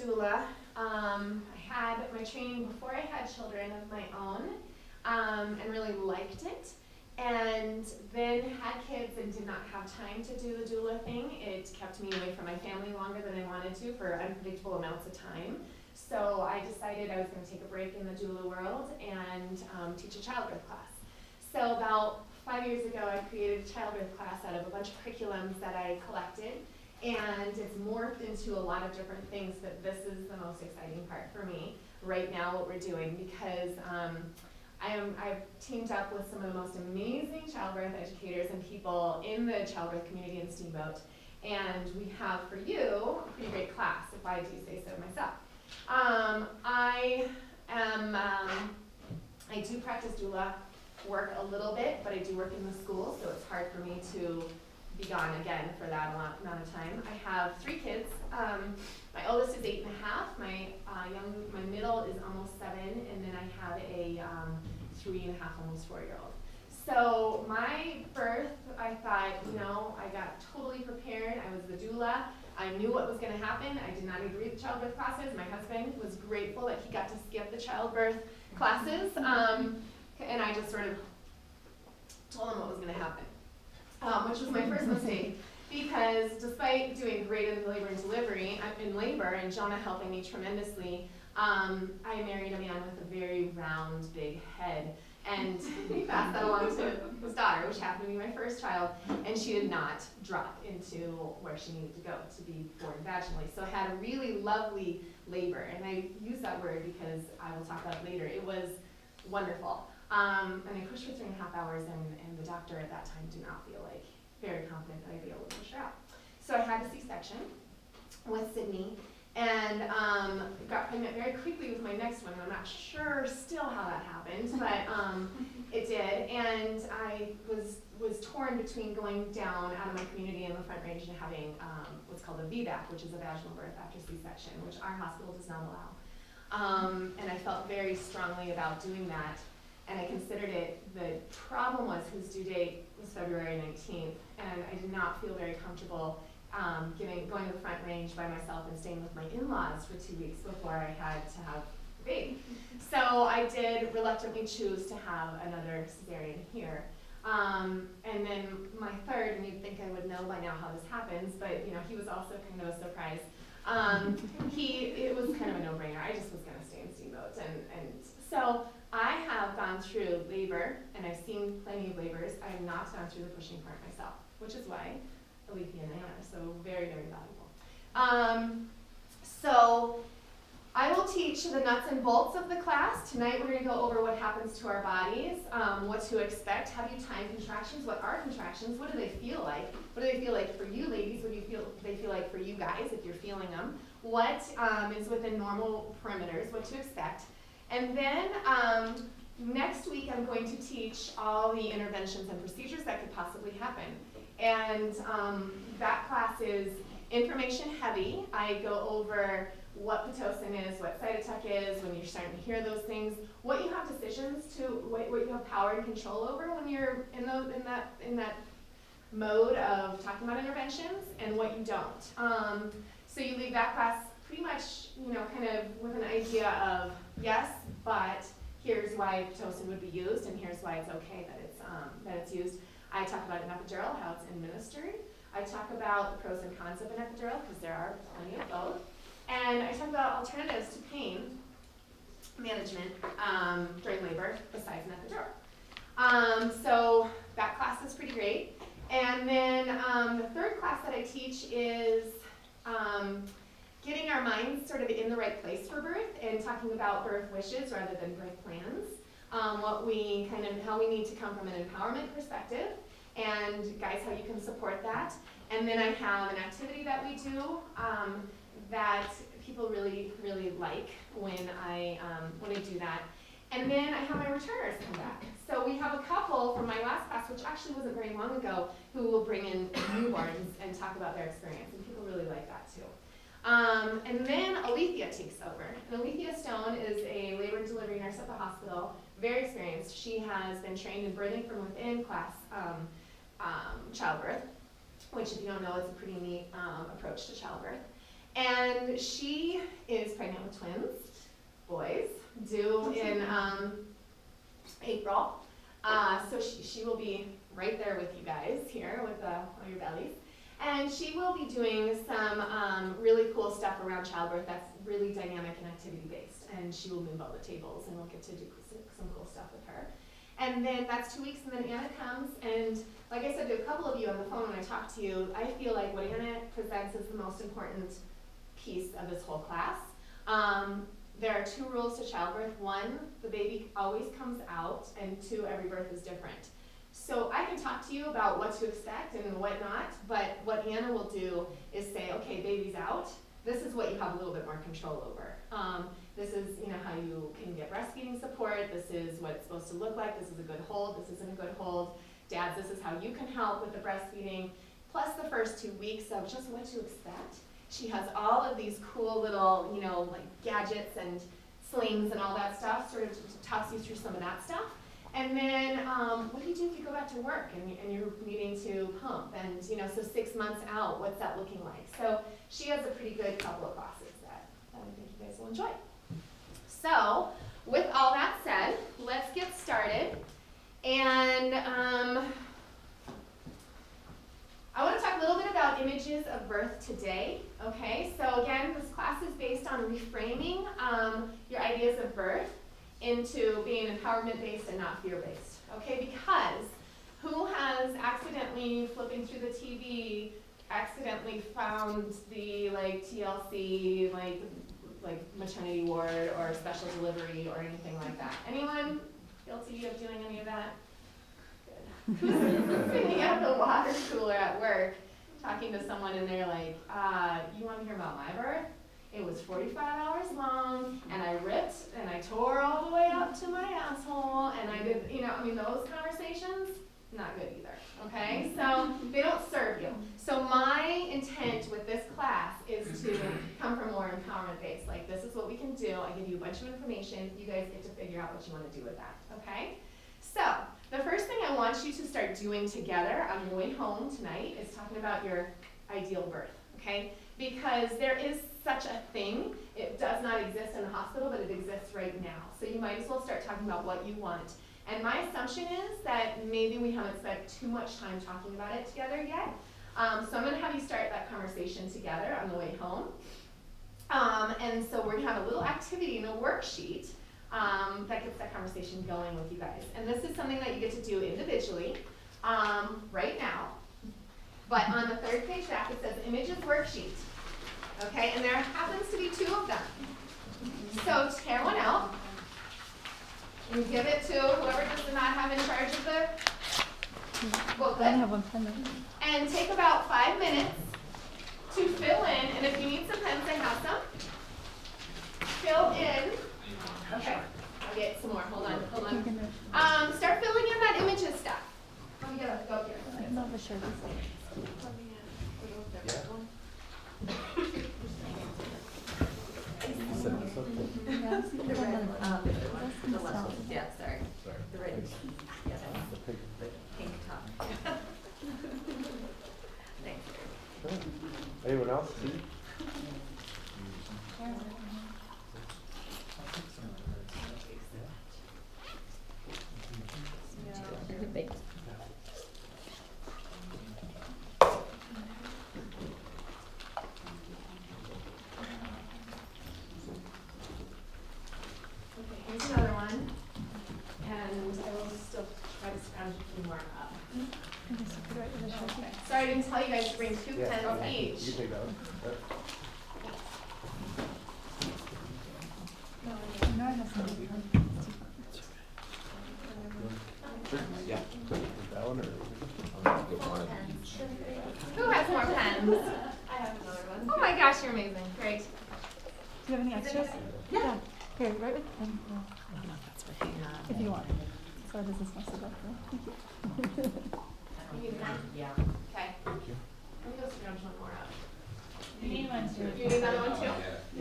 doula. I had my training before I had children of my own, and really liked it. And then had kids and did not have time to do the doula thing. It kept me away from my family longer than I wanted to for unpredictable amounts of time. So I decided I was going to take a break in the doula world and teach a childbirth class. So about 5 years ago, I created a childbirth class out of a bunch of curriculums that I collected. And it's morphed into a lot of different things, but this is the most exciting part for me right now, what we're doing, because I've teamed up with some of the most amazing childbirth educators and people in the childbirth community in Steamboat. And we have for you a pretty great class, if I do say so myself. I do practice doula work a little bit, but I do work in the school, so it's hard for me to be gone again for that amount of time. I have 3 kids. My oldest is 8 and a half. My middle is almost 7, and then I have a 3 and a half, almost 4-year-old. So my birth, I thought, I got totally prepared. I was the doula. I knew what was going to happen. I did not need to read the childbirth classes. My husband was grateful that he got to skip the childbirth classes, and I just sort of told him what was going to happen. Which was my first mistake, because despite doing great in labor and delivery, I'm in labor and Jonah helping me tremendously, I married a man with a very round, big head, and he passed that along to his daughter, which happened to be my first child, and she did not drop into where she needed to go to be born vaginally. So I had a really lovely labor, and I use that word because I will talk about it later. It was wonderful. And I pushed for 3.5 hours, and the doctor at that time did not feel very confident that I'd be able to push her out. So I had a C-section with Sydney, and got pregnant very quickly with my next one. I'm not sure still how that happened, but it did. And I was torn between going down out of my community in the Front Range and having what's called a VBAC, which is a vaginal birth after C-section, which our hospital does not allow. And I felt very strongly about doing that. And I considered it. The problem was his due date was February 19th, and I did not feel very comfortable going to the Front Range by myself and staying with my in-laws for 2 weeks before I had to have a baby. So I did reluctantly choose to have another cesarean here. And then my third, and you'd think I would know by now how this happens, but he was also kind of a surprise. It was kind of a no-brainer. I just was going to stay in Steamboat, and so I have gone through labor, and I've seen plenty of labors. I have not gone through the pushing part myself, which is why Alethea and I are so very, very valuable. So I will teach the nuts and bolts of the class. Tonight we're going to go over what happens to our bodies, what to expect, how do you time contractions, what are contractions, what do they feel like, what do they feel like for you ladies, what do they feel like for you guys if you're feeling them, what is within normal parameters, what to expect. And then next week I'm going to teach all the interventions and procedures that could possibly happen. And that class is information heavy. I go over what Pitocin is, what cytotuck is, when you're starting to hear those things, what you have decisions to, what you have power and control over when you're in that mode of talking about interventions, and what you don't. So you leave that class pretty much, kind of with an idea of, yes, but here's why Pitocin would be used, and here's why it's okay that it's used. I talk about an epidural, how it's administered. I talk about the pros and cons of an epidural, because there are plenty of both. And I talk about alternatives to pain management during labor besides an epidural. So that class is pretty great. And then the third class that I teach is getting our minds sort of in the right place for birth and talking about birth wishes rather than birth plans. How we need to come from an empowerment perspective, and guys, how you can support that. And then I have an activity that we do that people really, really like when I do that. And then I have my returners come back. So we have a couple from my last class, which actually wasn't very long ago, who will bring in newborns and talk about their experience, and people really like that too. And then Alethea takes over. And Alethea Stone is a labor and delivery nurse at the hospital, very experienced. She has been trained in birthing from within class childbirth, which if you don't know, is a pretty neat approach to childbirth. And she is pregnant with twins, boys, due in April. So she will be right there with you guys here with all your bellies. And she will be doing some really cool stuff around childbirth that's really dynamic and activity-based. And she will move all the tables, and we'll get to do some cool stuff with her. And then that's 2 weeks, and then Anna comes, and like I said to a couple of you on the phone when I talked to you, I feel like what Anna presents is the most important piece of this whole class. There are 2 rules to childbirth. 1, the baby always comes out, and 2, every birth is different. So I can talk to you about what to expect and what not, but what Anna will do is say, okay, baby's out. This is what you have a little bit more control over. This is, how you can get breastfeeding support. This is what it's supposed to look like. This is a good hold. This isn't a good hold. Dads, this is how you can help with the breastfeeding. Plus the first 2 weeks of just what to expect. She has all of these cool little, like gadgets and slings and all that stuff, sort of talks you through some of that stuff. And then what do you do if you go back to work and you're needing to pump? And, so 6 months out, what's that looking like? So she has a pretty good couple of classes that I think you guys will enjoy. So with all that said, let's get started. And I want to talk a little bit about images of birth today. Okay, so again, this class is based on reframing your ideas of birth into being empowerment-based and not fear-based. Okay, because who has accidentally flipping through the TV, accidentally found the TLC like maternity ward or special delivery or anything like that? Anyone guilty of doing any of that? Good. Who's sitting at the water cooler at work talking to someone and they're like, you want to hear about my birth? It was 45 hours long, and I ripped and I tore all the way up to my asshole, and I did, those conversations, not good either, okay? So they don't serve you. So my intent with this class is to come from more empowerment-based, like this is what we can do. I give you a bunch of information. You guys get to figure out what you want to do with that, okay? So the first thing I want you to start doing together on your way home tonight is talking about your ideal birth, okay? Because there is such a thing. It does not exist in the hospital, but it exists right now. So you might as well start talking about what you want. And my assumption is that maybe we haven't spent too much time talking about it together yet. So I'm going to have you start that conversation together on the way home. And so we're going to have a little activity in a worksheet that gets that conversation going with you guys. And this is something that you get to do individually right now. But on the 3rd page back, it says Images Worksheet. Okay, and there happens to be 2 of them. So tear one out and give it to whoever does not have in charge of the booklet. I have one pen. And take about 5 minutes to fill in, and if you need some pens, I have some. Fill in. Okay, I'll get some more. Hold on. Start filling in that images stuff. Let me go here. I love the shirt. Yeah, sorry. The red. Yeah, the pink top. Thanks. Anyone else? Here's another one, and I will still try to scrounge a few more up. Okay. Sorry, I didn't tell you guys to bring 2 pens each. You take that one. No, I have some. Yeah. That one or? Who has more pens? I have another one. Oh my gosh, you're amazing. Great. Do you have any extras? Yeah. Here, right with pen. If you want. So this is messed up. Thank you. You need a pen? Yeah. Okay. Let me go scrounge one more up. You need one too. You need another one too?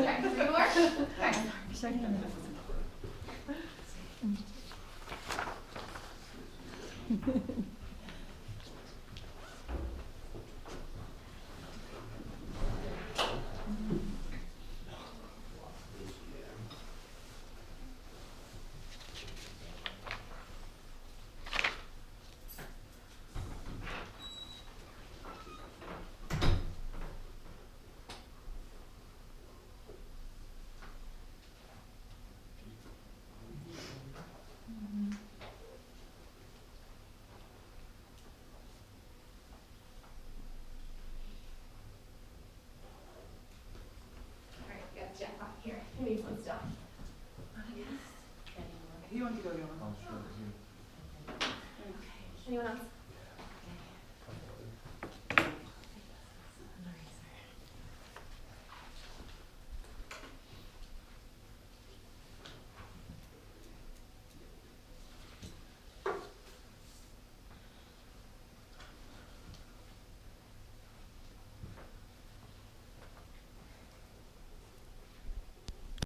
Okay, 3 more? Okay. Second. want to go, do you want? Anyone else?